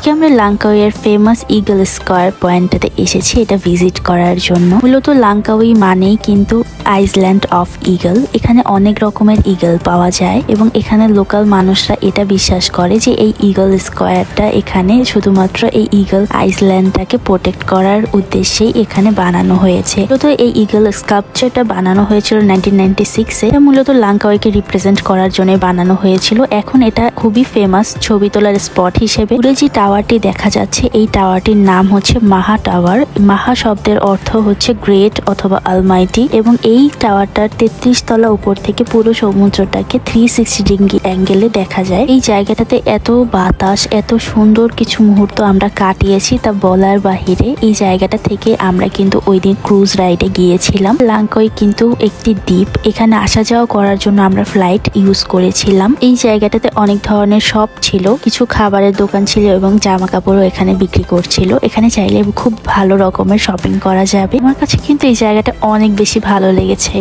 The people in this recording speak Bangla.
আজকে আমরা লাংকাউইয়ের ফেমাস ইগল স্কয়ার পয়েন্টটাতে এসেছি এটা ভিজিট করার জন্য। মূলত লাংকাউই মানেই কিন্তু আইল্যান্ড অফ ইগল। এখানে অনেক রকমের ইগল পাওয়া যায় এবং এখানে লোকাল মানুষরা এটা বিশ্বাস করে যে এই ইগল স্কয়ারটা এখানে শুধুমাত্র এই ইগল আইল্যান্ডটাকে প্রোটেক্ট করার উদ্দেশ্যেই এখানে বানানো হয়েছে। মূলত এই ইগল স্কাল্পচারটা বানানো হয়েছিল 1996-এ। এটা মূলত লাংকাউইকে রিপ্রেজেন্ট করার জন্য বানানো হয়েছিল। এখন এটা খুবই ফেমাস ছবি তোলার স্পট হিসেবে। দূরে যে টাওয়ারটি দেখা যাচ্ছে এই টাওয়ারটির নাম হচ্ছে মাহা টাওয়ার। মাহা শব্দের অর্থ হচ্ছে গ্রেট অথবা আলমাইটি এবং এই টাওয়ারটার 33 তলা উপর থেকে পুরো সমুদ্রটাকে 360 ডিগ্রি অ্যাঙ্গেলে দেখা যায়। এই জায়গাটাতে এত বাতাস, এত সুন্দর কিছু মুহূর্ত আমরা কাটিয়েছি তা বলার বাহিরে। এই জায়গাটা থেকে আমরা কিন্তু ওই দিন ক্রুজ রাইডে গিয়েছিলাম। লাংকাউই কিন্তু একটি দ্বীপ, এখানে আসা যাওয়া করার জন্য আমরা ফ্লাইট ইউজ করেছিলাম। এই জায়গাটাতে অনেক ধরনের শপ ছিল, কিছু খাবারের দোকান ছিল এবং জামা কাপড়ও এখানে বিক্রি করছিল। এখানে চাইলে খুব ভালো রকমের শপিং করা যাবে। আমার কাছে কিন্তু এই জায়গাটা অনেক বেশি ভালো লেগেছে।